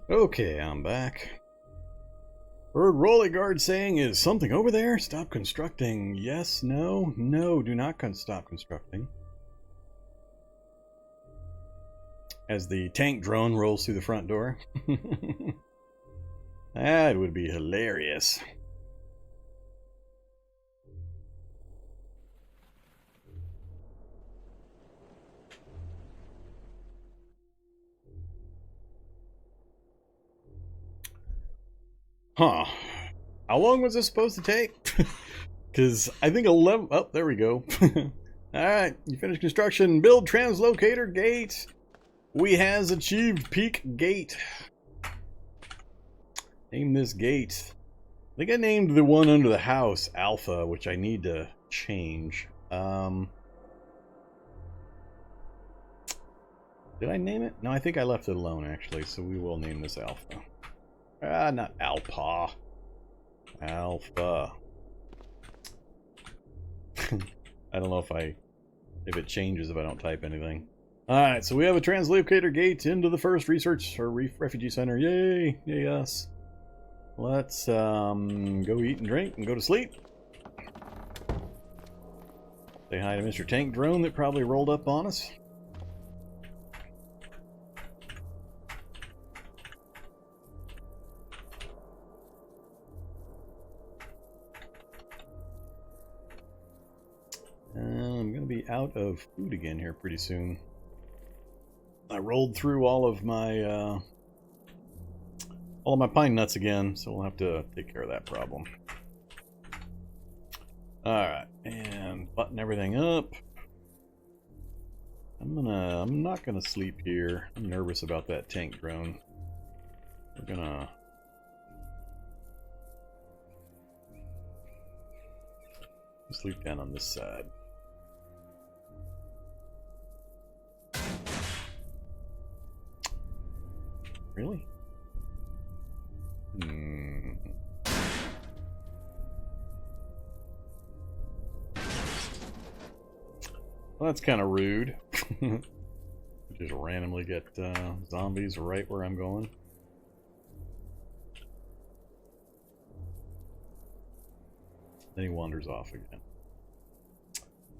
Okay, I'm back. Heard Rolly Guard saying, is something over there? Stop constructing. Yes, no, no, do not stop constructing. As the tank drone rolls through the front door. That would be hilarious. Huh. How long was this supposed to take? Because I think 11... Oh, there we go. Alright, you finished construction. Build translocator gate. We has achieved peak gate. Name this gate. I think I named the one under the house Alpha, which I need to change. Did I name it? No, I think I left it alone, actually, so we will name this Alpha. Not Alpha. Alpha. I don't know if it changes if I don't type anything. Alright, so we have a translocator gate into the first research or refugee center. Yay! Yay us. Let's go eat and drink and go to sleep. Say hi to Mr. Tank Drone that probably rolled up on us. I'm going to be out of food again here pretty soon. I rolled through all of my pine nuts again, so we'll have to take care of that problem. Alright, and button everything up. I'm not gonna sleep here. I'm nervous about that tank drone. We're gonna sleep down on this side. Really? Well, that's kind of rude. Just randomly get zombies right where I'm going. Then he wanders off again.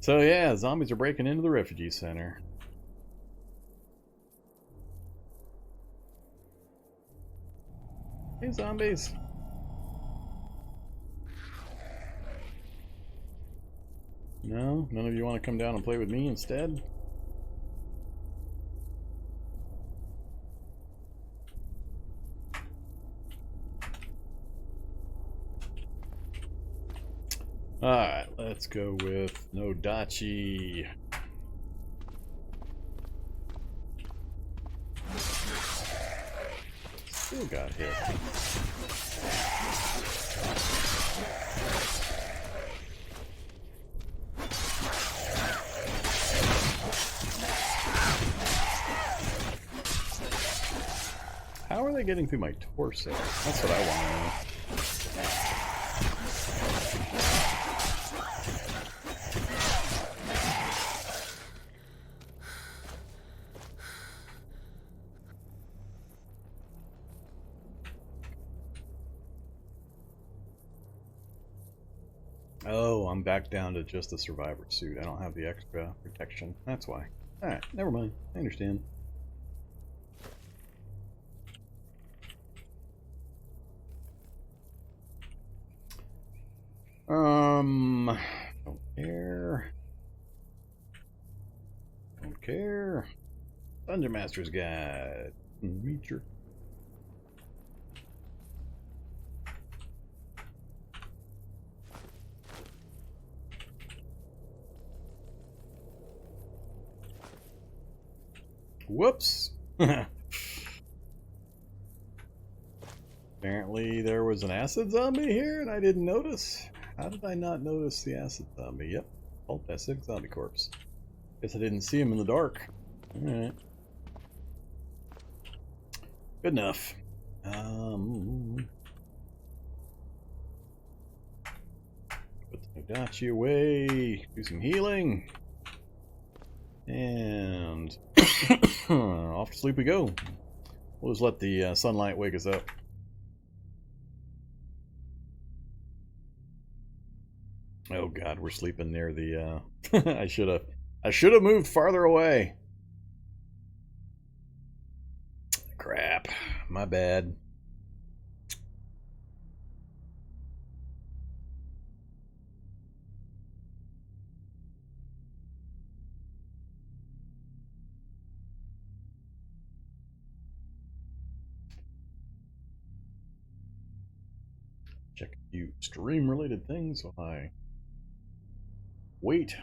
So yeah, zombies are breaking into the refugee center. Hey, zombies. No? None of you want to come down and play with me instead? Alright, let's go with no Dachi. Still got hit. How are they getting through my torso? That's what I want to know. Oh, I'm back down to just the survivor suit. I don't have the extra protection. That's why. Alright, never mind. I understand. Don't care. Don't care. Dungeon Master's Guide. Reacher. Whoops. Apparently there was an acid zombie here and I didn't notice. How did I not notice the acid zombie? Yep. Alt S6 zombie corpse. Guess I didn't see him in the dark. Alright. Good enough. Put the Dachi away. Do some healing. And off to sleep we go. We'll just let the sunlight wake us up. Oh God, we're sleeping near the. I should have moved farther away. Crap, my bad. Check a few stream-related things while I wait.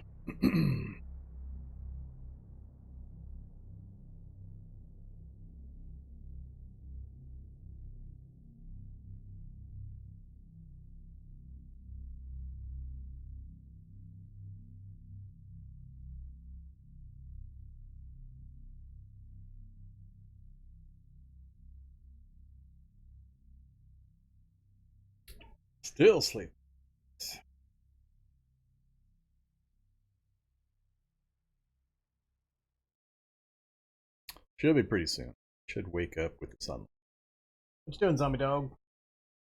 Still sleep. Should be pretty soon. Should wake up with the sun. What you doing, zombie dog?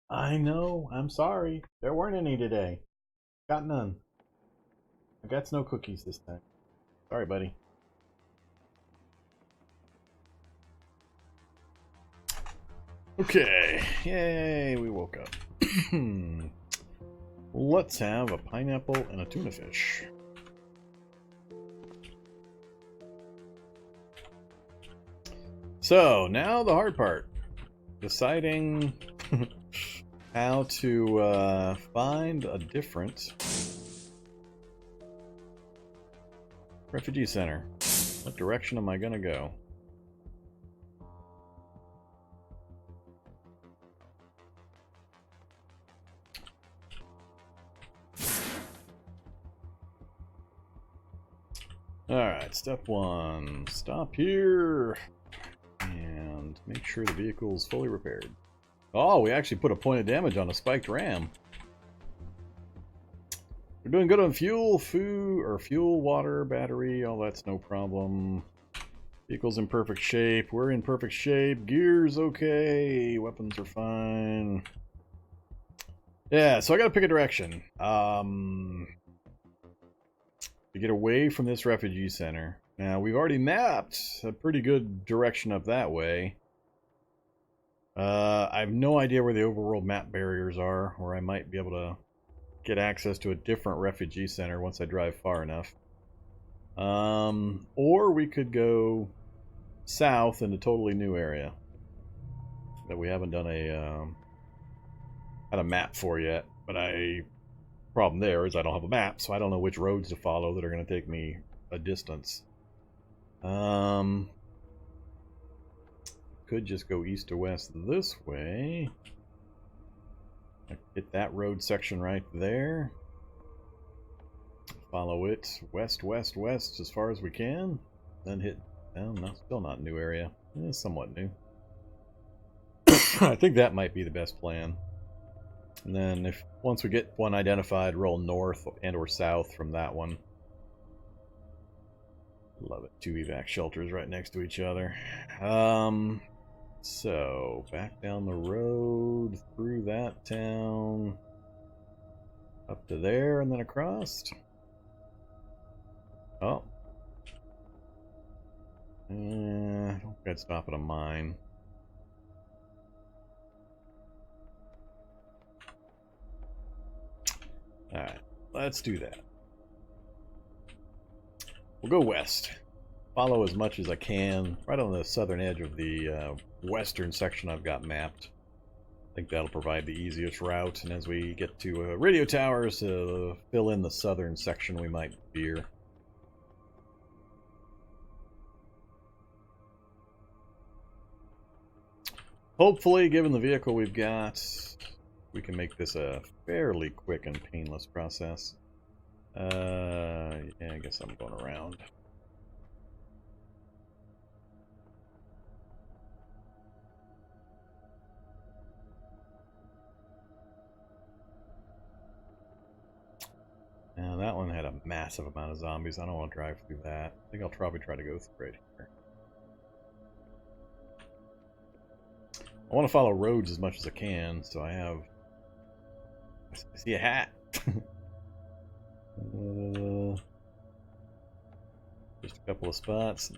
I know. I'm sorry. There weren't any today. Got none. I got no cookies this time. Sorry, buddy. Okay. Yay, we woke up. Let's have a pineapple and a tuna fish. So, now the hard part. Deciding how to find a different refugee center. What direction am I gonna go? Alright, step one. Stop here. And make sure the vehicle is fully repaired. Oh, we actually put a point of damage on a spiked ram. We're doing good on fuel, food, or fuel, water, battery, all that's no problem. Vehicle's in perfect shape. We're in perfect shape. Gear's okay. Weapons are fine. Yeah, so I gotta pick a direction. To get away from this refugee center. Now, we've already mapped a pretty good direction up that way. I have no idea where the overworld map barriers are, where I might be able to get access to a different refugee center once I drive far enough. Or we could go south in a totally new area that we haven't done a map for yet. But problem there is I don't have a map, so I don't know which roads to follow that are going to take me a distance. Could just go east to west this way. Hit that road section right there. Follow it west, west, west as far as we can. Then hit down. No, still not new area. Somewhat new. I think that might be the best plan. And then once we get one identified, roll north and or south from that one. Love it. Two evac shelters right next to each other. So back down the road through that town up to there and then across. Oh. I don't think I'd stop at a mine. Alright, let's do that. We'll go west. Follow as much as I can, right on the southern edge of the western section I've got mapped. I think that'll provide the easiest route, and as we get to radio towers, fill in the southern section we might veer. Hopefully, given the vehicle we've got, we can make this a fairly quick and painless process. Yeah, I guess I'm going around. Now that one had a massive amount of zombies. I don't want to drive through that. I think I'll probably try to go through right here. I want to follow roads as much as I can, so I have... I see a hat! Just a couple of spots.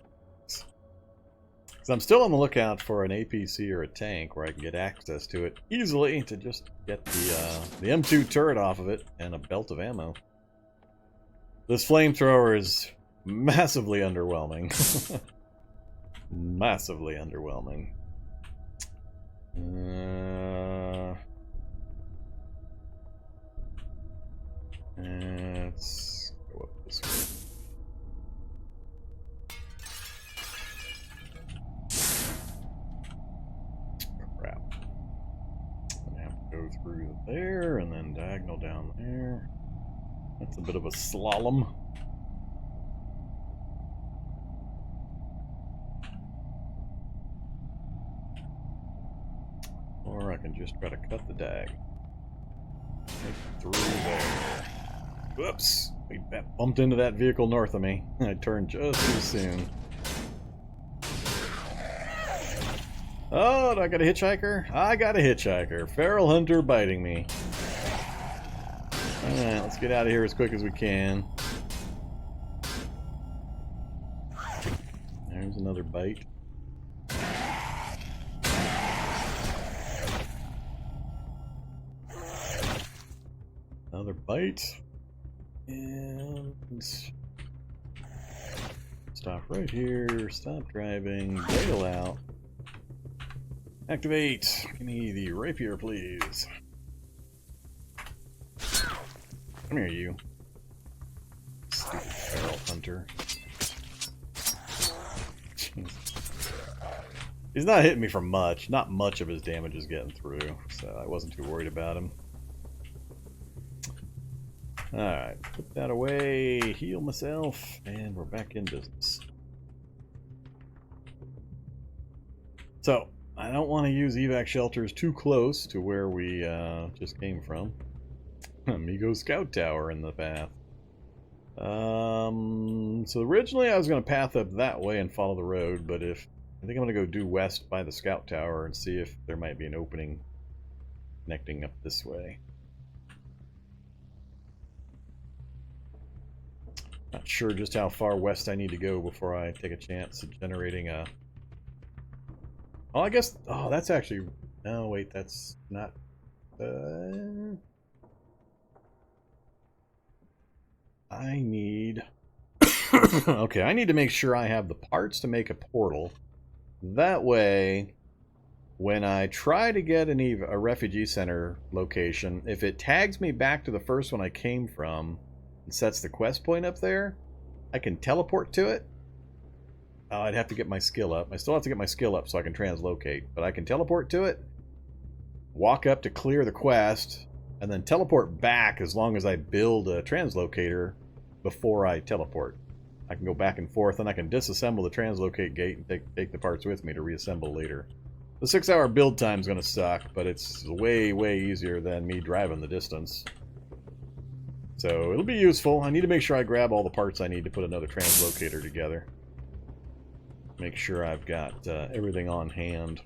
So I'm still on the lookout for an APC or a tank where I can get access to it easily to just get the M2 turret off of it and a belt of ammo. This flamethrower is massively underwhelming. Massively underwhelming. Let's go up this way. Crap. I'm gonna have to go through there and then diagonal down there. That's a bit of a slalom. Or I can just try to cut the dag. Through there. Whoops! We bumped into that vehicle north of me. I turned just too soon. Oh, do I got a hitchhiker? I got a hitchhiker. Feral hunter biting me. Alright, let's get out of here as quick as we can. There's another bite. Another bite. And stop right here. Stop driving. Bail out. Activate. Give me the rapier, please. Come here, you. Stupid feral hunter. Jeez. He's not hitting me for much. Not much of his damage is getting through, so I wasn't too worried about him. Alright, put that away, heal myself, and we're back in business. So, I don't want to use evac shelters too close to where we just came from. Amigo Scout Tower in the path. So originally I was going to path up that way and follow the road, but I think I'm going to go due west by the Scout Tower and see if there might be an opening connecting up this way. Not sure just how far west I need to go before I take a chance at generating a... Oh, I guess... Oh, that's actually... No, wait, that's not... I need... Okay, I need to make sure I have the parts to make a portal. That way, when I try to get a refugee center location, if it tags me back to the first one I came from, sets the quest point up there, I can teleport to it. Oh, I'd have to get my skill up. I still have to get my skill up so I can translocate, but I can teleport to it, walk up to clear the quest, and then teleport back as long as I build a translocator before I teleport. I can go back and forth, and I can disassemble the translocate gate and take the parts with me to reassemble later. The 6-hour build time is going to suck, but it's way, way easier than me driving the distance. So it'll be useful. I need to make sure I grab all the parts I need to put another translocator together. Make sure I've got everything on hand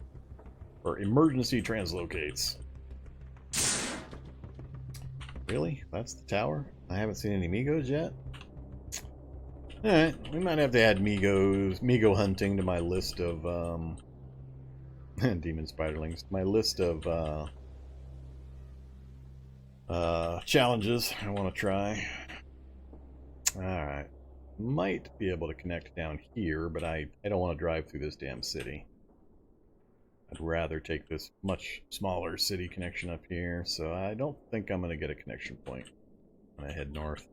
for emergency translocates. Really? That's the tower? I haven't seen any Migos yet? Alright, we might have to add Migo hunting to my list of demon spiderlings. My list of challenges I want to try. Alright. Might be able to connect down here, but I don't want to drive through this damn city. I'd rather take this much smaller city connection up here, so I don't think I'm going to get a connection point when I head north.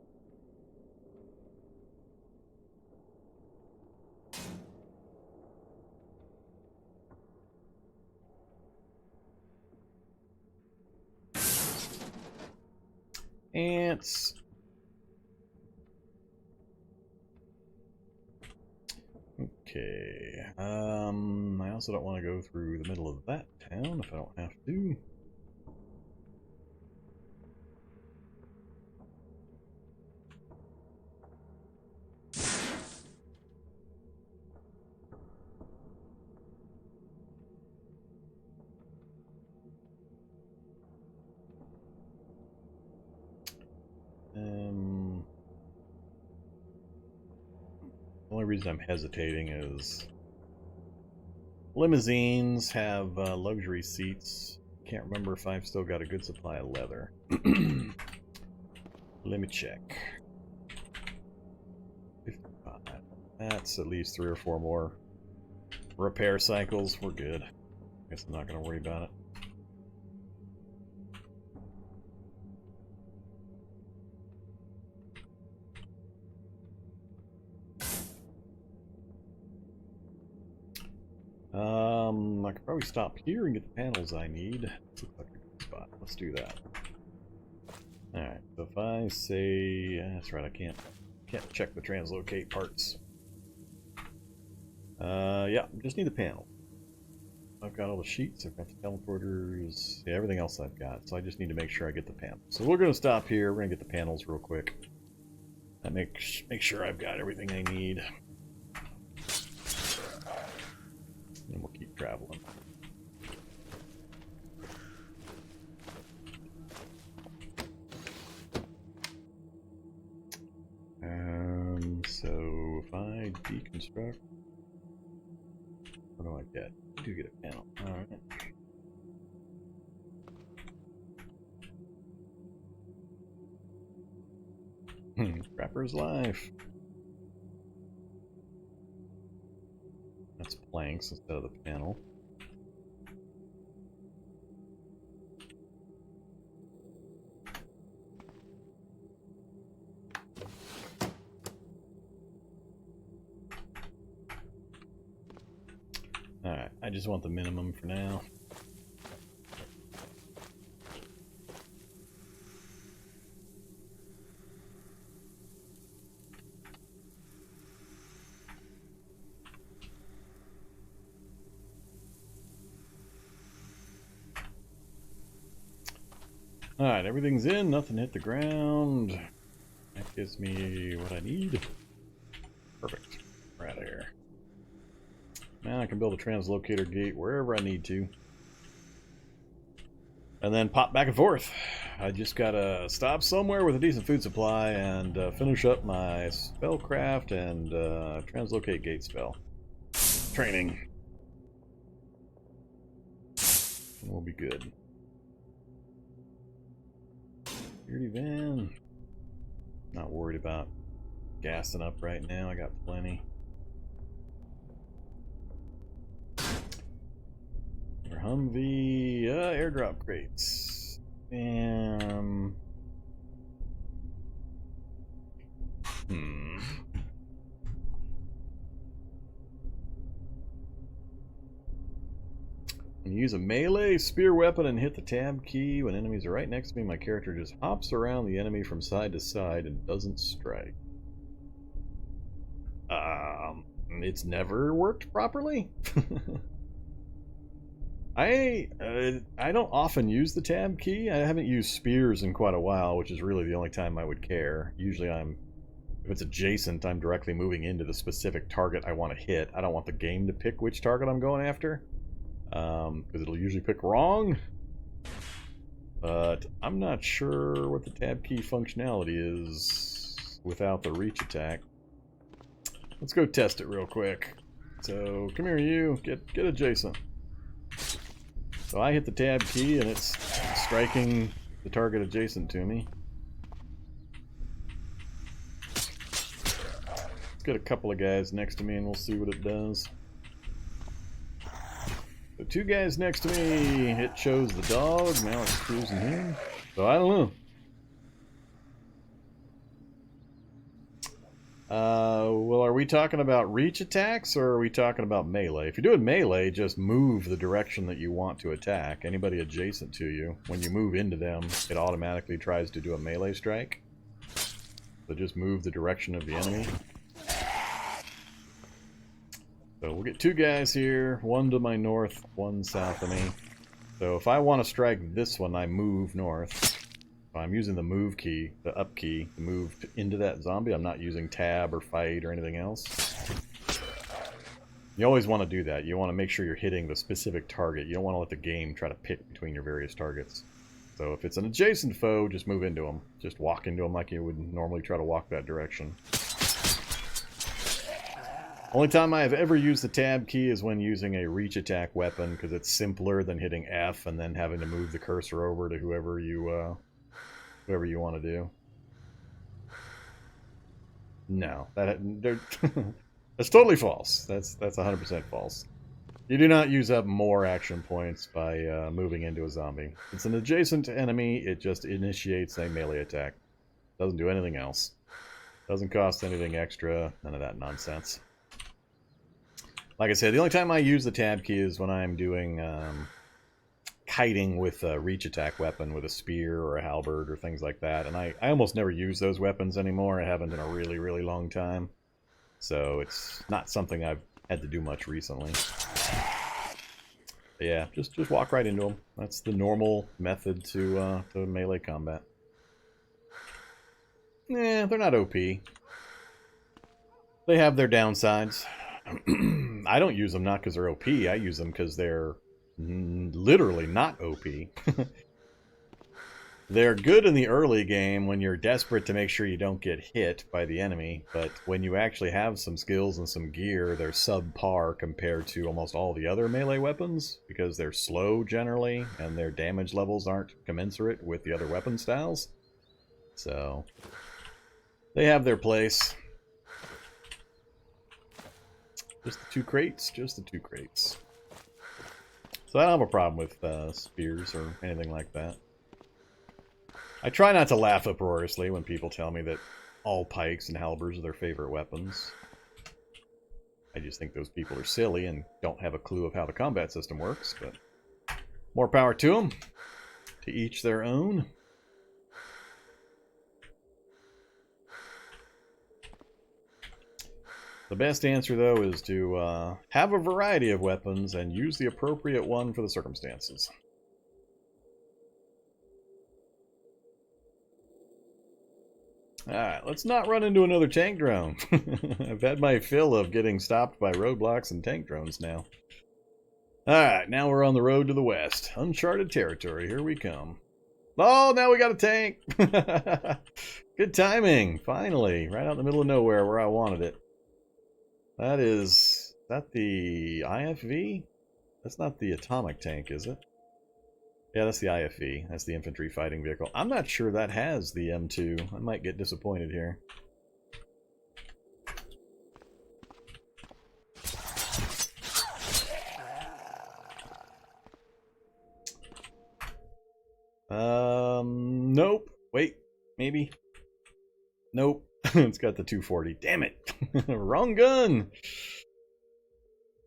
Ants. Okay. I also don't want to go through the middle of that town if I don't have to. The only reason I'm hesitating is limousines have luxury seats. Can't remember if I've still got a good supply of leather. Let me check. 55. That's at least 3 or 4 more repair cycles. We're good. Guess I'm not going to worry about it. I could probably stop here and get the panels I need. This looks like a good spot. Let's do that. Alright, so if I say... that's right, I can't check the translocate parts. Yeah, just need the panel. I've got all the sheets, I've got the teleporters, yeah, everything else I've got, so I just need to make sure I get the panels. So we're going to stop here, we're going to get the panels real quick. And make sure I've got everything I need. And we'll keep traveling. So if I deconstruct, what do I get? I do get a panel. Alright. Scrapper's life. That's planks instead of the panel. Alright, I just want the minimum for now. Alright, everything's in, nothing hit the ground. That gives me what I need. Perfect. We're out of here. Now I can build a translocator gate wherever I need to. And then pop back and forth. I just gotta stop somewhere with a decent food supply and finish up my spellcraft and translocate gate spell training. And we'll be good. Security van. Not worried about gassing up right now, I got plenty. Humvee, airdrop crates. And when you use a melee spear weapon and hit the tab key when enemies are right next to me, my character just hops around the enemy from side to side and doesn't strike. It's never worked properly. I don't often use the tab key. I haven't used spears in quite a while, which is really the only time I would care. Usually if it's adjacent, I'm directly moving into the specific target I want to hit. I don't want the game to pick which target I'm going after, because it'll usually pick wrong. But I'm not sure what the tab key functionality is without the reach attack. Let's go test it real quick. So come here, you get adjacent. So I hit the tab key and it's striking the target adjacent to me. Let's get a couple of guys next to me and we'll see what it does. So 2 guys next to me, it shows the dog, now it's cruising here. So I don't know. Well, are we talking about reach attacks or are we talking about melee? If you're doing melee, just move the direction that you want to attack. Anybody adjacent to you, when you move into them, it automatically tries to do a melee strike. So just move the direction of the enemy. So we'll get 2 guys here, 1 to my north, 1 south of me. So if I want to strike this one, I move north. I'm using the move key, the up key, to move into that zombie. I'm not using tab or fight or anything else. You always want to do that. You want to make sure you're hitting the specific target. You don't want to let the game try to pick between your various targets. So if it's an adjacent foe, just move into them. Just walk into them like you would normally try to walk that direction. Only time I have ever used the tab key is when using a reach attack weapon, because it's simpler than hitting F and then having to move the cursor over to whoever you want to do. No, that's totally false. That's 100% false. You do not use up more action points by moving into a zombie. It's an adjacent enemy, it just initiates a melee attack. Doesn't do anything else. Doesn't cost anything extra, none of that nonsense. Like I said, the only time I use the tab key is when I'm doing kiting with a reach attack weapon with a spear or a halberd or things like that. And I almost never use those weapons anymore. I haven't in a really, really long time. So it's not something I've had to do much recently. But yeah, just walk right into them. That's the normal method to melee combat. Yeah, they're not OP. They have their downsides. I don't use them not because they're OP. I use them because they're literally not OP. They're good in the early game when you're desperate to make sure you don't get hit by the enemy, but when you actually have some skills and some gear, they're subpar compared to almost all the other melee weapons, because they're slow generally, and their damage levels aren't commensurate with the other weapon styles. So, they have their place. Just the two crates, just the two crates. So I don't have a problem with spears or anything like that. I try not to laugh uproariously when people tell me that all pikes and halberds are their favorite weapons. I just think those people are silly and don't have a clue of how the combat system works, but more power to them. To each their own. The best answer, though, is to have a variety of weapons and use the appropriate one for the circumstances. Alright, let's not run into another tank drone. I've had my fill of getting stopped by roadblocks and tank drones now. Alright, now we're on the road to the west. Uncharted territory, here we come. Oh, now we got a tank! Good timing, finally. Right out in the middle of nowhere where I wanted it. Is that the IFV? That's not the atomic tank, is it? Yeah, that's the IFV. That's the infantry fighting vehicle. I'm not sure that has the M2. I might get disappointed here. Nope. Wait, maybe. Nope. It's got the 240. Damn it. Wrong gun.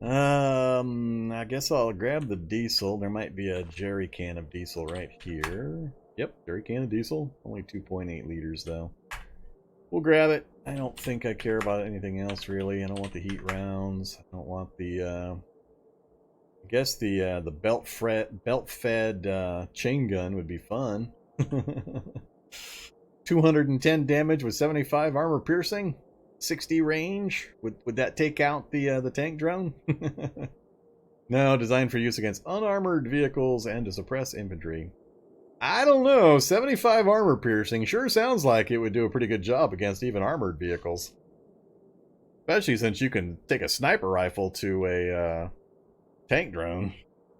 I guess I'll grab the diesel. There might be a jerry can of diesel right here. Yep, jerry can of diesel. Only 2.8 liters though. We'll grab it. I don't think I care about anything else really. I don't want the heat rounds. I don't want the I guess the belt-fed chain gun would be fun. 210 damage with 75 armor piercing, 60 range. Would that take out the tank drone? No, designed for use against unarmored vehicles and to suppress infantry. I don't know. 75 armor piercing sure sounds like it would do a pretty good job against even armored vehicles. Especially since you can take a sniper rifle to a tank drone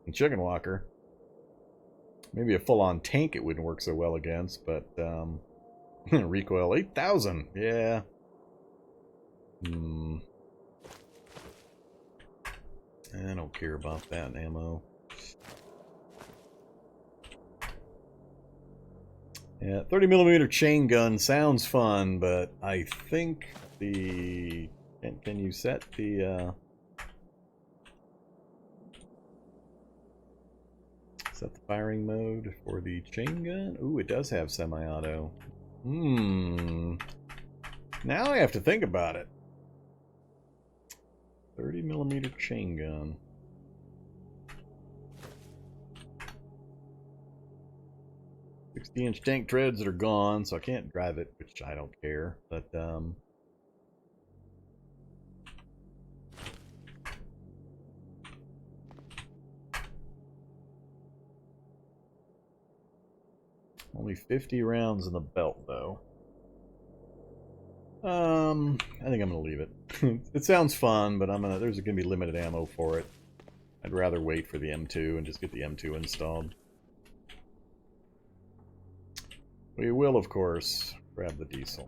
and chicken walker. Maybe a full-on tank it wouldn't work so well against, but recoil 8,000. Yeah. I don't care about that ammo. Yeah, 30mm chain gun sounds fun, but I think the... Can you set the... Set the firing mode for the chain gun? Ooh, it does have semi-auto. Now I have to think about it. 30mm chain gun. 60-inch tank treads that are gone, so I can't drive it, which I don't care. But Only 50 rounds in the belt, though. I think I'm gonna leave it. It sounds fun, but there's gonna be limited ammo for it. I'd rather wait for the M2 and just get the M2 installed. We will, of course, grab the diesel.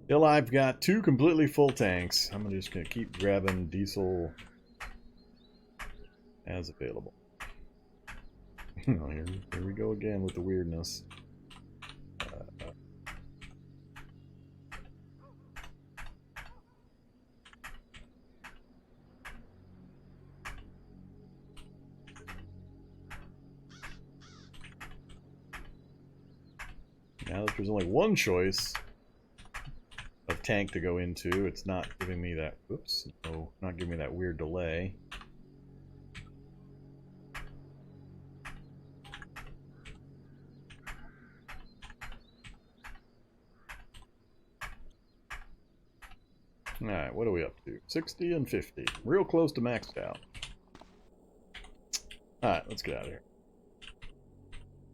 Till I've got 2 completely full tanks, I'm just gonna keep grabbing diesel as available. Oh, here we go again with the weirdness. Now that there's only one choice of tank to go into, it's not giving me that, oops, no, not giving me that weird delay. Alright, what are we up to? 60 and 50. Real close to maxed out. Alright, let's get out of here.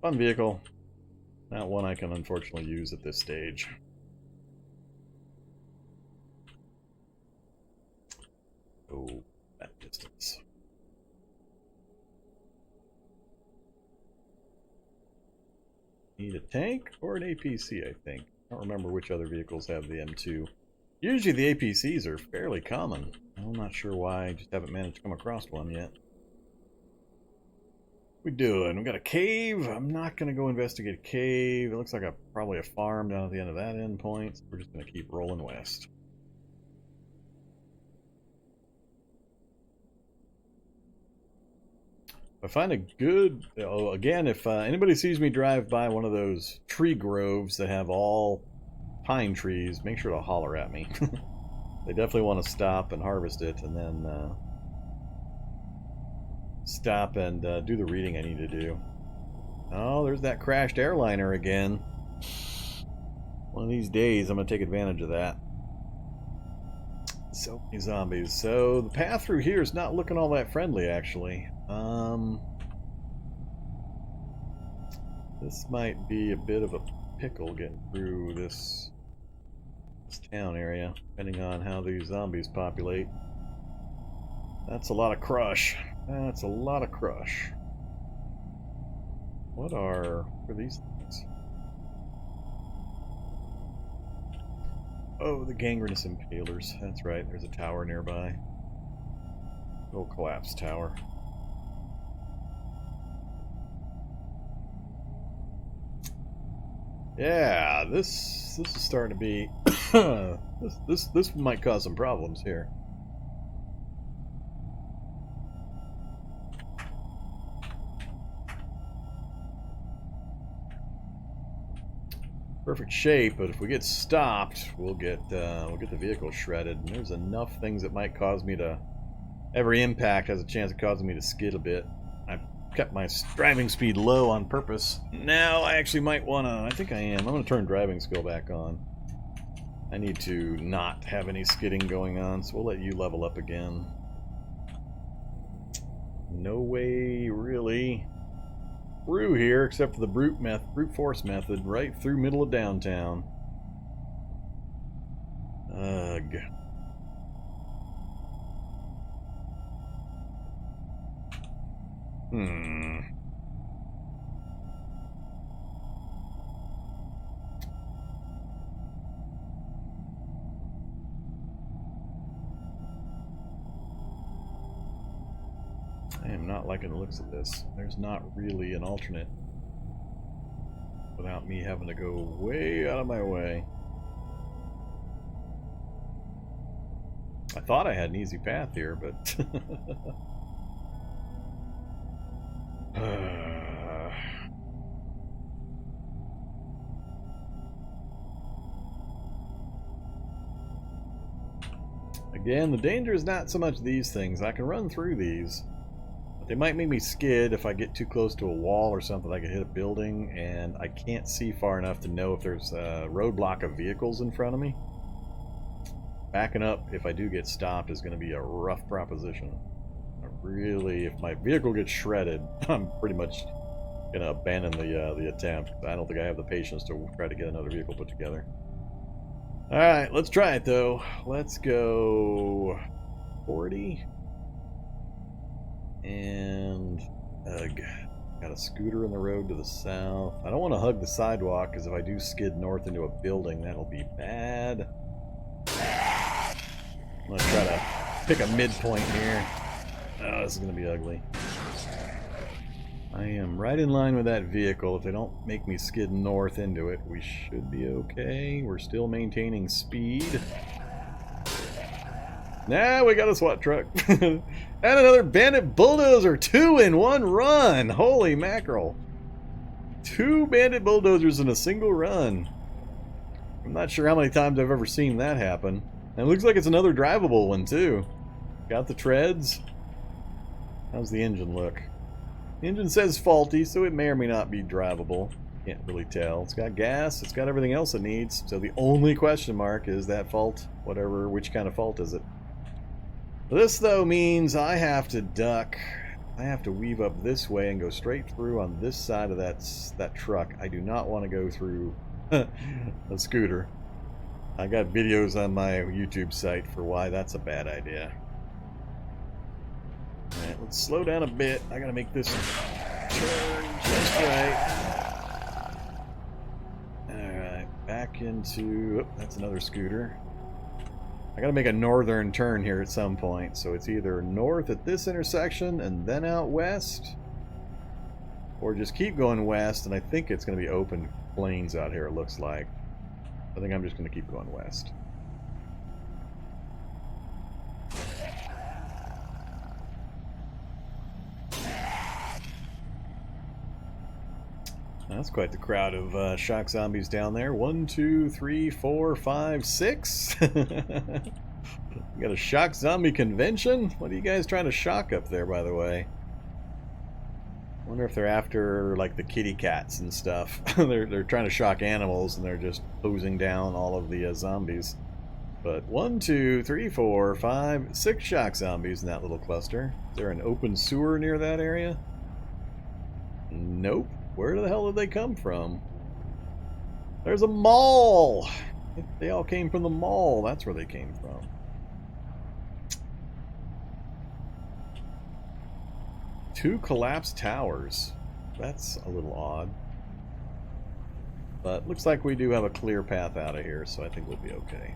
Fun vehicle. Not one I can unfortunately use at this stage. Oh, that distance. Need a tank or an APC, I think. I don't remember which other vehicles have the M2. Usually the APCs are fairly common. I'm not sure why, I just haven't managed to come across one yet. What we doing? We got a cave. I'm not going to go investigate a cave. It looks like probably a farm down at the end of that endpoint. So we're just going to keep rolling west. If I find a good... Oh, again, if anybody sees me drive by one of those tree groves that have all pine trees, make sure to holler at me. They definitely want to stop and harvest it, and then stop and do the reading I need to do. Oh, there's that crashed airliner again. One of these days I'm going to take advantage of that. So many zombies. So the path through here is not looking all that friendly, actually. This might be a bit of a pickle getting through this town area, depending on how these zombies populate. That's a lot of crush. That's a lot of crush. What are these things? Oh, the gangrenous impalers. That's right, there's a tower nearby. Little collapsed tower. Yeah, this is starting to be this might cause some problems here. Perfect shape, but if we get stopped, we'll get the vehicle shredded. And there's enough things that might cause me to. Every impact has a chance of causing me to skid a bit. I've kept my driving speed low on purpose. Now I actually might want to. I think I am. I'm going to turn driving skill back on. I need to not have any skidding going on, so we'll let you level up again. No way, really. Through here, except for the brute force method, right through middle of downtown. Ugh. I am not liking the looks of this. There's not really an alternate without me having to go way out of my way. I thought I had an easy path here, but again, the danger is not so much these things. I can run through these. They might make me skid if I get too close to a wall or something. I could hit a building, and I can't see far enough to know if there's a roadblock of vehicles in front of me. Backing up, if I do get stopped, is going to be a rough proposition. Really, if my vehicle gets shredded, I'm pretty much Gonna abandon the attempt. I don't think I have the patience to try to get another vehicle put together. Alright, let's try it though. Let's go 40. And ugh. Got a scooter in the road to the south. I don't want to hug the sidewalk because if I do skid north into a building, that'll be bad. I'm going to try to pick a midpoint here. Oh, this is going to be ugly. I am right in line with that vehicle. If they don't make me skid north into it, we should be okay. We're still maintaining speed. Now we got a SWAT truck. And another bandit bulldozer. 2 in 1 run. Holy mackerel. 2 bandit bulldozers in a single run. I'm not sure how many times I've ever seen that happen. And it looks like it's another drivable one too. Got the treads. How's the engine look? The engine says faulty, so it may or may not be drivable. Can't really tell. It's got gas. It's got everything else it needs. So the only question mark is that fault. Whatever, which kind of fault is it? This, though, means I have to duck. I have to weave up this way and go straight through on this side of that truck. I do not want to go through a scooter. I got videos on my YouTube site for why that's a bad idea. Alright, let's slow down a bit. I gotta make this turn just right. Alright, back into... Oh, that's another scooter. I gotta make a northern turn here at some point, so it's either north at this intersection and then out west, or just keep going west, and I think it's gonna be open plains out here, it looks like. I think I'm just gonna keep going west. That's quite the crowd of shock zombies down there. 1, 2, 3, 4, 5, 6. You got a shock zombie convention? What are you guys trying to shock up there, by the way? Wonder if they're after like the kitty cats and stuff. they're trying to shock animals, and they're just hosing down all of the zombies. But 1, 2, 3, 4, 5, 6 shock zombies in that little cluster. Is there an open sewer near that area? Nope. Where the hell did they come from? There's a mall! They all came from the mall. That's where they came from. Two collapsed towers. That's a little odd. But looks like we do have a clear path out of here, so I think we'll be okay.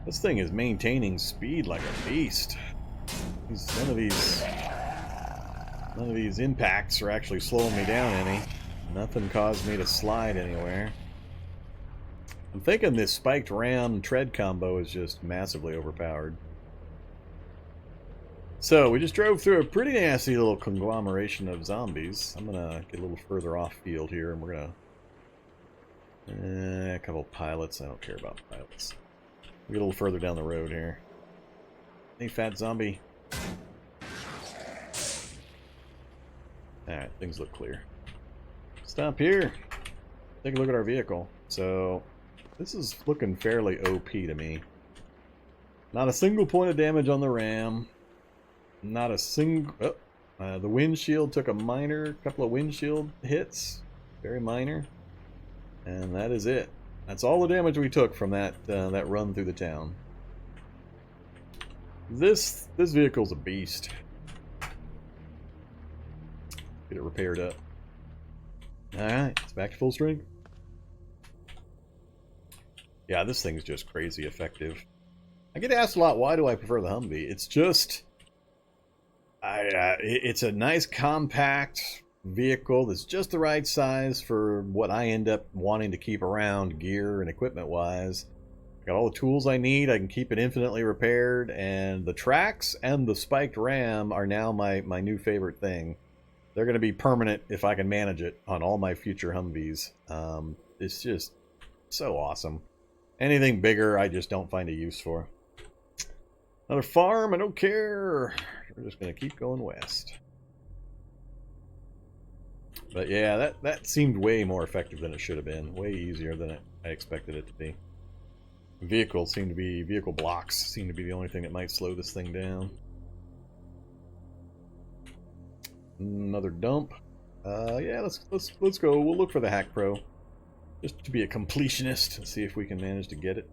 This thing is maintaining speed like a beast. None of these impacts are actually slowing me down any. Nothing caused me to slide anywhere. I'm thinking this spiked ram tread combo is just massively overpowered. So we just drove through a pretty nasty little conglomeration of zombies. I'm gonna get a little further off field here, and we're gonna a couple pilots. I don't care about pilots. We'll get a little further down the road here. Hey, fat zombie. Alright, things look clear. Stop here. Take a look at our vehicle. So, this is looking fairly OP to me. Not a single point of damage on the ram. Not a single... Oh, the windshield took a couple of windshield hits. Very minor. And that is it. That's all the damage we took from that run through the town. This vehicle's a beast. Get it repaired up. Alright, it's back to full strength. Yeah, this thing's just crazy effective. I get asked a lot, why do I prefer the Humvee? It's just... it's a nice compact vehicle that's just the right size for what I end up wanting to keep around gear and equipment wise. Got all the tools I need. I can keep it infinitely repaired, and the tracks and the spiked ram are now my new favorite thing. They're going to be permanent if I can manage it on all my future Humvees. It's just so awesome. Anything bigger, I just don't find a use for. Another farm, I don't care. We're just going to keep going west. But yeah, that seemed way more effective than it should have been. Way easier than I expected it to be. Vehicle blocks seem to be the only thing that might slow this thing down. Another dump. Yeah, let's go. We'll look for the Hack Pro, just to be a completionist and see if we can manage to get it.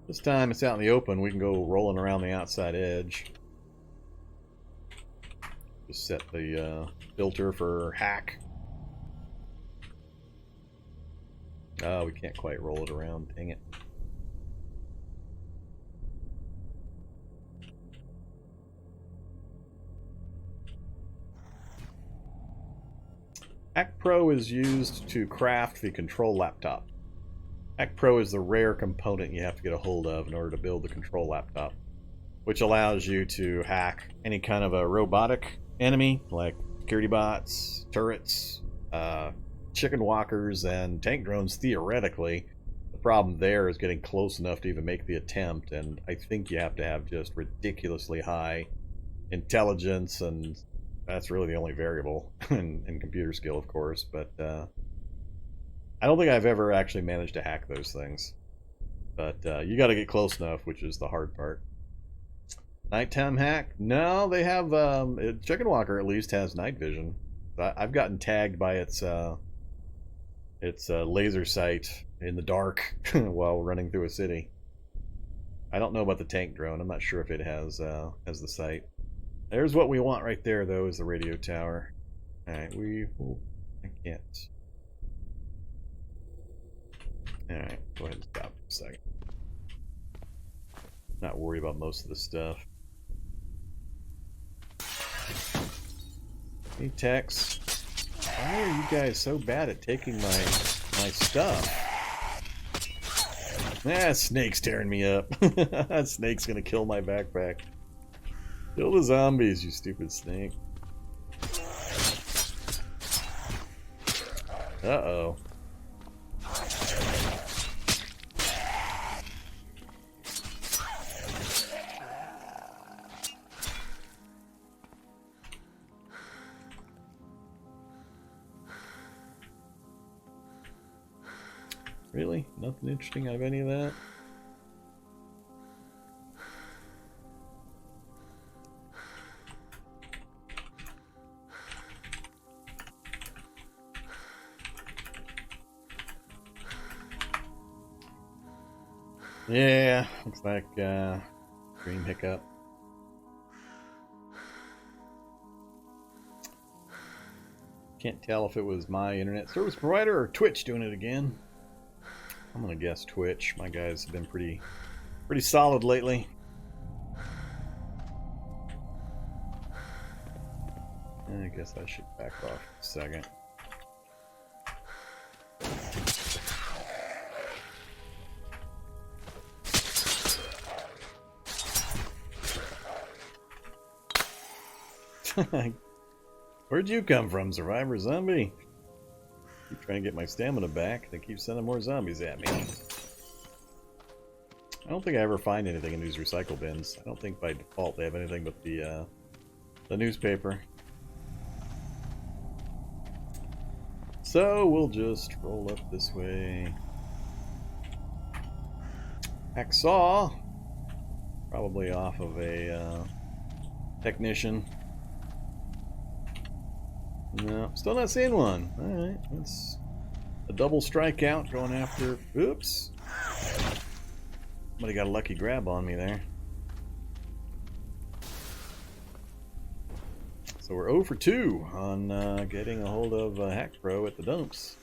This time it's out in the open. We can go rolling around the outside edge. Just set the filter for hack. Oh, we can't quite roll it around. Dang it. Hack Pro is used to craft the control laptop. Hack Pro is the rare component you have to get a hold of in order to build the control laptop, which allows you to hack any kind of a robotic enemy, like security bots, turrets, chicken walkers, and tank drones, theoretically. The problem there is getting close enough to even make the attempt, and I think you have to have just ridiculously high intelligence, and that's really the only variable in computer skill, of course, but I don't think I've ever actually managed to hack those things. But you got to get close enough, which is the hard part. Nighttime hack? No, they have... Chicken Walker at least has night vision. I've gotten tagged by its laser sight in the dark while running through a city. I don't know about the tank drone. I'm not sure if it has the sight. There's what we want right there, though, is the radio tower. Alright, I can't. Alright, go ahead and stop for a second. Not worried about most of the stuff. Hey, Tex. Why are you guys so bad at taking my stuff? Ah, Snake's tearing me up. That Snake's gonna kill my backpack. Kill the zombies, you stupid snake. Uh-oh. Really? Nothing interesting out of any of that? Yeah, looks like Dream Hiccup. Can't tell if it was my internet service provider or Twitch doing it again. I'm gonna guess Twitch. My guys have been pretty solid lately. I guess I should back off a second. Where'd you come from, Survivor Zombie? Keep trying to get my stamina back. They keep sending more zombies at me. I don't think I ever find anything in these recycle bins. I don't think by default they have anything but the newspaper. So we'll just roll up this way. Hacksaw, probably off of a technician. No, still not seeing one. Alright, that's a double strikeout going after... Oops. Somebody got a lucky grab on me there. So we're 0 for 2 on getting a hold of Hack Pro at the dumps.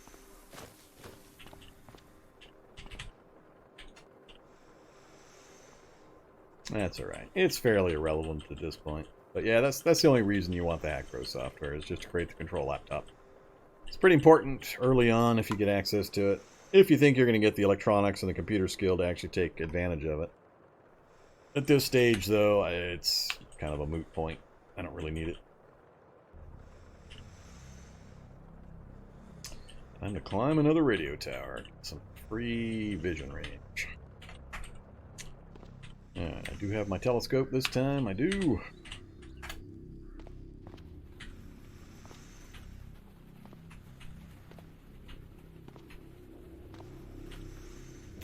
That's alright. It's fairly irrelevant at this point. But yeah, that's the only reason you want the Hack Pro software, is just to create the control laptop. It's pretty important early on if you get access to it, if you think you're going to get the electronics and the computer skill to actually take advantage of it. At this stage, though, it's kind of a moot point. I don't really need it. Time to climb another radio tower. Some free vision range. I do have my telescope this time. I do.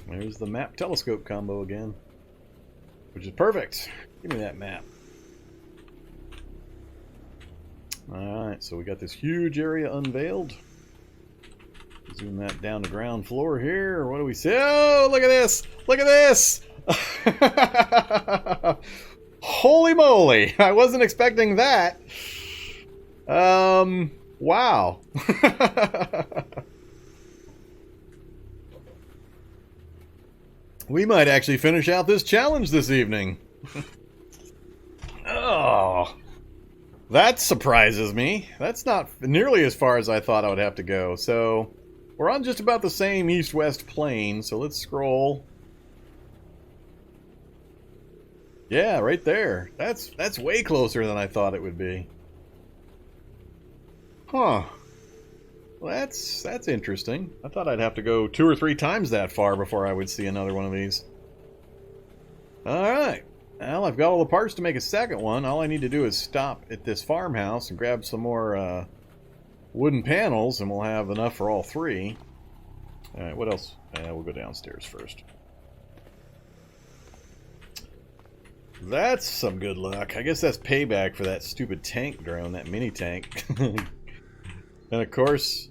There's the map telescope combo again, which is perfect. Give me that map. Alright, so we got this huge area unveiled. Zoom that down to ground floor here. What do we see? Oh, look at this! Look at this! Holy moly! I wasn't expecting that. Wow. We might actually finish out this challenge this evening. Oh, that surprises me. That's not nearly as far as I thought I would have to go. So, we're on just about the same east-west plane, so let's scroll. Yeah, right there. That's way closer than I thought it would be. Huh. Well, that's interesting. I thought I'd have to go 2 or 3 times that far before I would see another one of these. Alright. Well, I've got all the parts to make a second one. All I need to do is stop at this farmhouse and grab some more wooden panels, and we'll have enough for all 3. Alright, what else? We'll go downstairs first. That's some good luck. I guess that's payback for that stupid tank drone, that mini tank. And of course,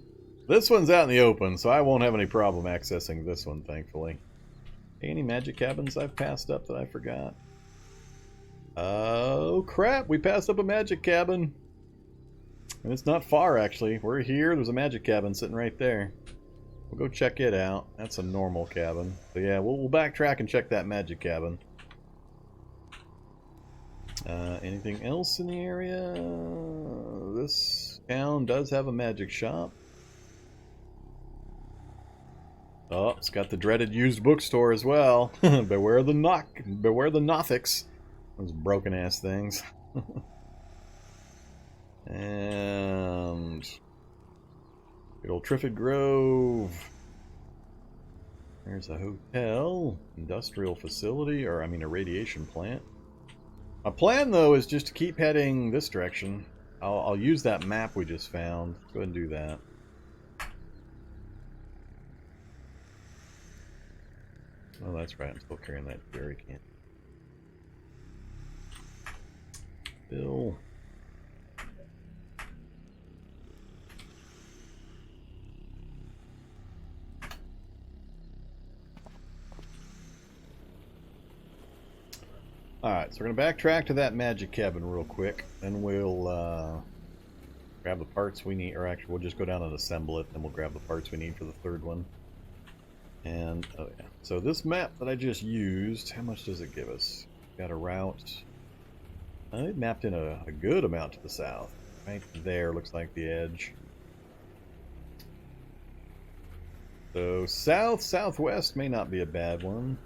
this one's out in the open, so I won't have any problem accessing this one, thankfully. Any magic cabins I've passed up that I forgot? Oh crap, we passed up a magic cabin. And it's not far, actually. We're here, there's a magic cabin sitting right there. We'll go check it out. That's a normal cabin. So yeah, we'll backtrack and check that magic cabin. Anything else in the area? This town does have a magic shop. Oh, it's got the dreaded used bookstore as well. Beware the Nothics. Those broken ass things. And good old Triffid Grove. There's a hotel, industrial facility, or I mean a radiation plant. My plan, though, is just to keep heading this direction. I'll use that map we just found. Let's go ahead and do that. Oh, that's right. I'm still carrying that jerry can. Bill. Alright, so we're going to backtrack to that magic cabin real quick. Then we'll grab the parts we need. Or actually, we'll just go down and assemble it. Then we'll grab the parts we need for the third one. And, oh yeah. So this map that I just used, how much does it give us? Got a route. It mapped in a good amount to the south. Right there looks like the edge. So south-southwest may not be a bad one.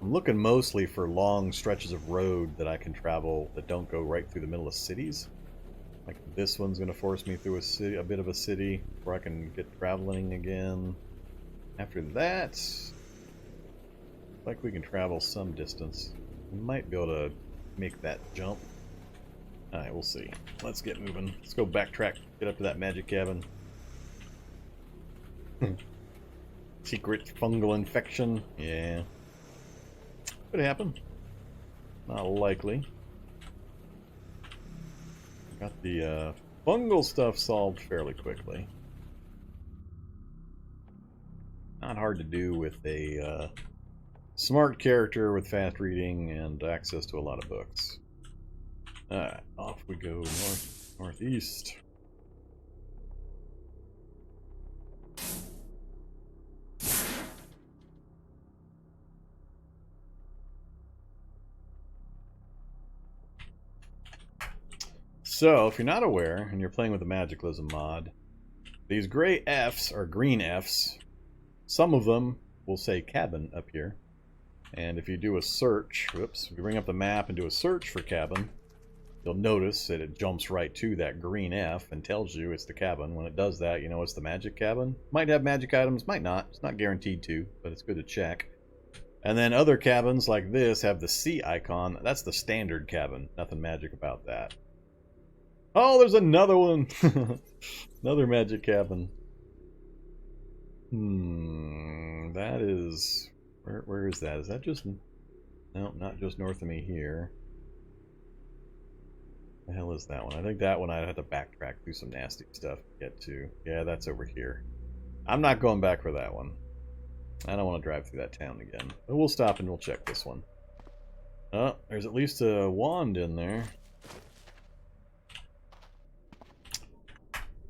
I'm looking mostly for long stretches of road that I can travel that don't go right through the middle of cities. Like this one's going to force me through a bit of a city where I can get traveling again. After that, like we can travel some distance. We might be able to make that jump. Alright, we'll see. Let's get moving. Let's go backtrack, get up to that magic cabin. Secret fungal infection. Yeah. Could happen. Not likely. Got the fungal stuff solved fairly quickly. Not hard to do with a smart character with fast reading and access to a lot of books. Alright, off we go northeast. So, if you're not aware, and you're playing with the Magiclysm mod, these gray Fs are green Fs. Some of them will say cabin up here. And if you do a search, whoops, if you bring up the map and do a search for cabin, you'll notice that it jumps right to that green F and tells you it's the cabin. When it does that, you know it's the magic cabin. Might have magic items, might not. It's not guaranteed to, but it's good to check. And then other cabins like this have the C icon. That's the standard cabin. Nothing magic about that. Oh, there's another one! Another magic cabin. That is... Where is that? Is that just... No, not just north of me here. The hell is that one? I think that one I'd have to backtrack through some nasty stuff to get to. Yeah, that's over here. I'm not going back for that one. I don't want to drive through that town again. But we'll stop and we'll check this one. Oh, there's at least a wand in there.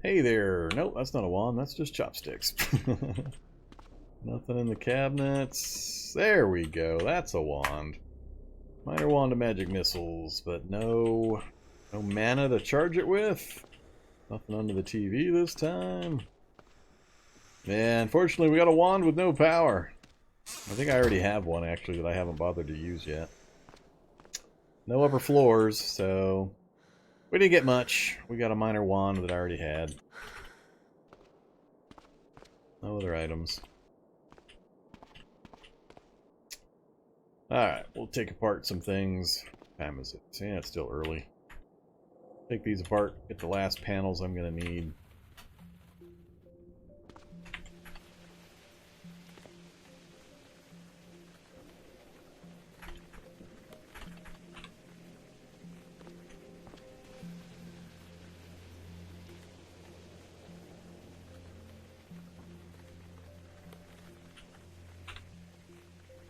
Hey there. Nope, that's not a wand. That's just chopsticks. Nothing in the cabinets. There we go. That's a wand. Minor wand of magic missiles, but no mana to charge it with. Nothing under the TV this time. Man, unfortunately we got a wand with no power. I think I already have one actually that I haven't bothered to use yet. No upper floors, so we didn't get much. We got a minor wand that I already had. No other items. Alright, we'll take apart some things. What time is it? Yeah, it's still early. Take these apart, get the last panels I'm going to need.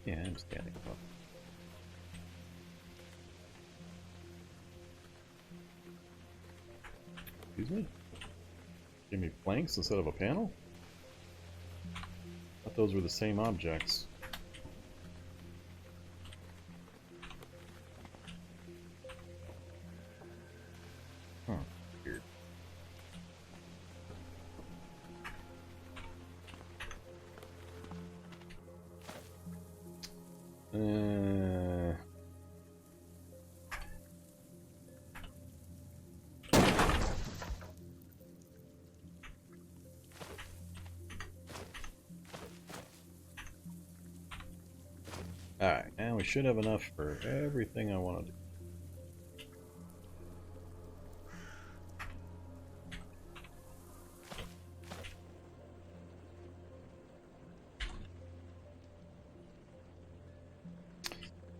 Yeah, I'm standing up. Excuse me? Give me planks instead of a panel? I thought those were the same objects. Huh, weird. Alright, now we should have enough for everything I want to do.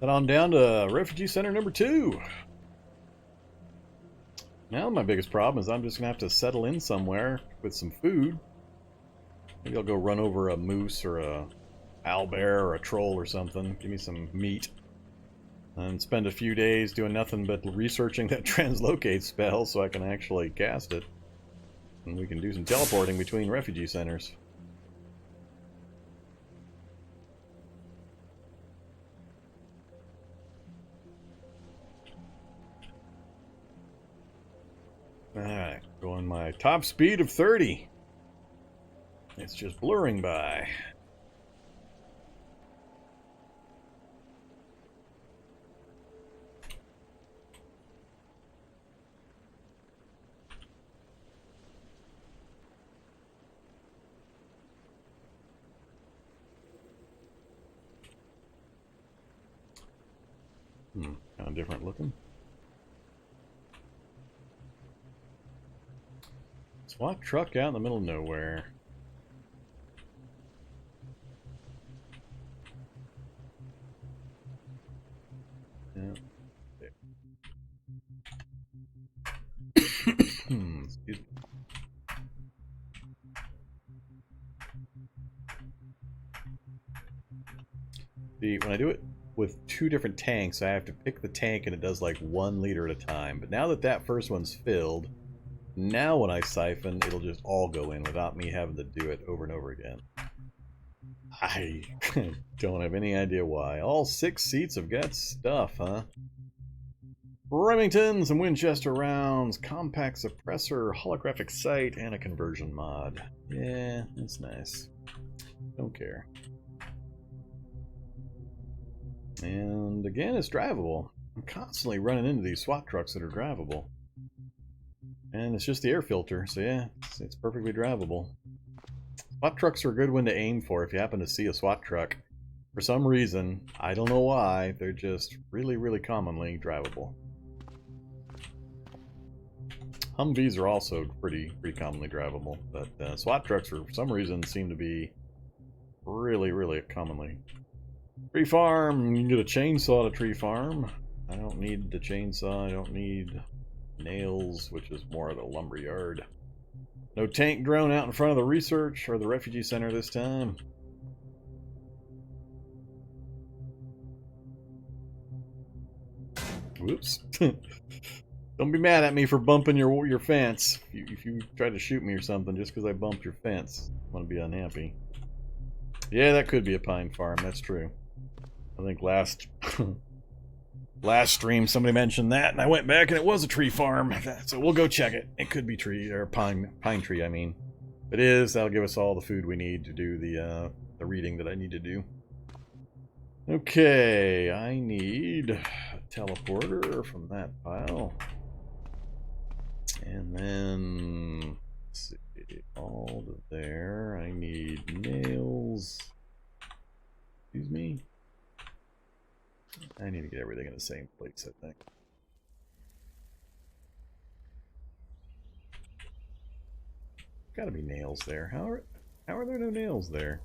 Head on down to Refugee Center number 2. Now my biggest problem is I'm just going to have to settle in somewhere with some food. Maybe I'll go run over a moose or a owlbear or a troll or something. Give me some meat. And spend a few days doing nothing but researching that translocate spell so I can actually cast it. And we can do some teleporting between refugee centers. Alright, going my top speed of 30. It's just blurring by. Kind of different looking. SWAT truck out in the middle of nowhere. Yeah. Excuse me. See, when I do it with 2 different tanks, I have to pick the tank and it does like 1 liter at a time. But now that that first one's filled, now when I siphon, it'll just all go in without me having to do it over and over again. I don't have any idea why. All 6 seats have got stuff, huh? Remington, some Winchester rounds, compact suppressor, holographic sight, and a conversion mod. Yeah, that's nice. Don't care. And again, it's drivable. I'm constantly running into these SWAT trucks that are drivable. And it's just the air filter, so yeah, it's perfectly drivable. SWAT trucks are a good one to aim for if you happen to see a SWAT truck. For some reason, I don't know why, they're just really, really commonly drivable. Humvees are also pretty commonly drivable, but SWAT trucks for some reason seem to be really, really commonly. Tree farm, you can get a chainsaw to tree farm. I don't need the chainsaw, I don't need nails, which is more of the lumber yard. No tank drone out in front of the research or the refugee center this time. Whoops. Don't be mad at me for bumping your fence. If you try to shoot me or something just because I bumped your fence, I'm going to be unhappy. Yeah, that could be a pine farm. That's true. I think last stream somebody mentioned that, and I went back and it was a tree farm. So we'll go check it. It could be tree or pine tree. I mean, if it is, that'll give us all the food we need to do the reading that I need to do. Okay, I need a teleporter from that pile. And then, let's see, all to there. I need nails. Excuse me. I need to get everything in the same place, I think. Gotta be nails there. How are there no nails there?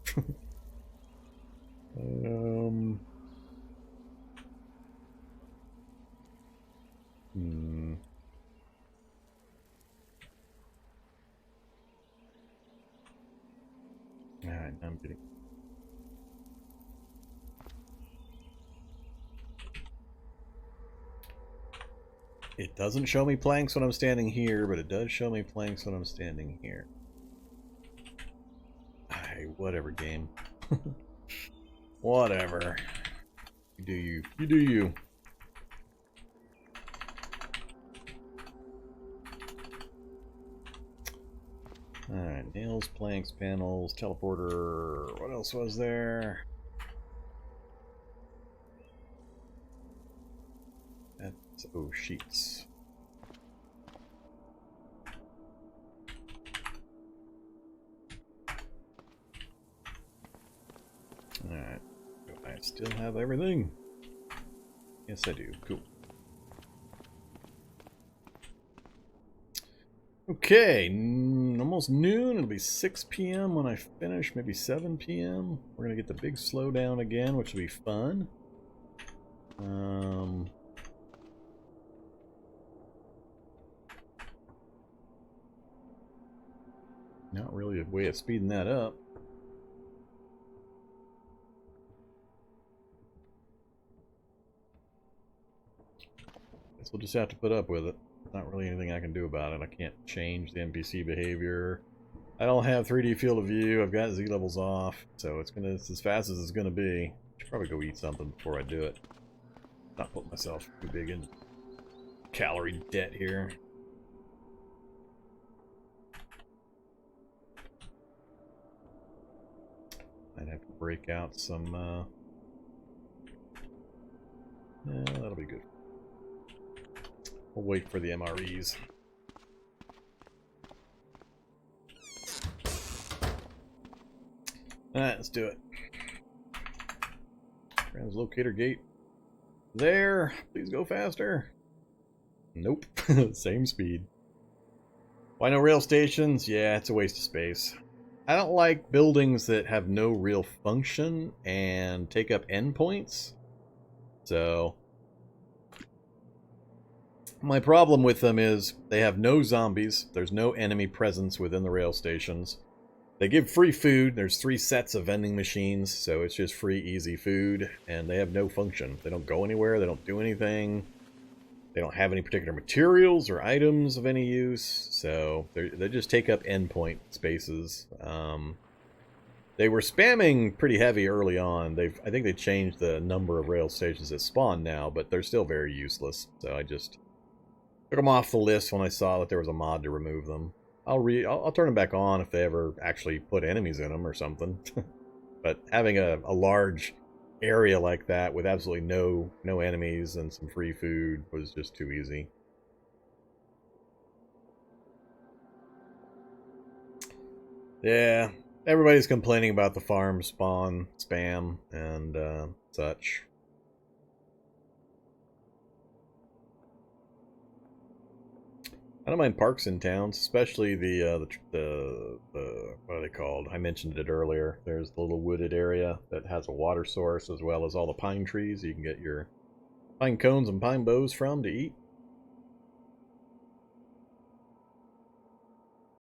Alright, I'm getting... It doesn't show me planks when I'm standing here, but it does show me planks when I'm standing here. Whatever, game. Whatever. You do you. You do you. Alright, nails, planks, panels, teleporter. What else was there? That's, oh, sheets. Alright. Do I still have everything? Yes, I do. Cool. Okay, almost noon. It'll be 6 p.m. when I finish, maybe 7 p.m. We're going to get the big slowdown again, which will be fun. Not really a way of speeding that up. Guess we'll just have to put up with it. Not really anything I can do about it. I can't change the NPC behavior. I don't have 3D field of view. I've got Z levels off, so it's as fast as it's gonna be. Should probably go eat something before I do it. Not put myself too big in calorie debt here. I'd have to break out some. Yeah, that'll be good. We'll wait for the MREs. Alright, let's do it. Translocator gate. There! Please go faster. Nope. Same speed. Why no rail stations? Yeah, it's a waste of space. I don't like buildings that have no real function and take up endpoints. So... my problem with them is they have no zombies, there's no enemy presence within the rail stations. They give free food, there's 3 sets of vending machines, so it's just free, easy food, and they have no function. They don't go anywhere, they don't do anything. They don't have any particular materials or items of any use, so they just take up endpoint spaces. They were spamming pretty heavy early on. I think they changed the number of rail stations that spawn now, but they're still very useless, so I just... took them off the list when I saw that there was a mod to remove them. I'll turn them back on if they ever actually put enemies in them or something. But having a large area like that with absolutely no enemies and some free food was just too easy. Yeah, everybody's complaining about the farm spawn spam and such. I don't mind parks in towns, especially the what are they called? I mentioned it earlier. There's the little wooded area that has a water source as well as all the pine trees you can get your pine cones and pine boughs from to eat.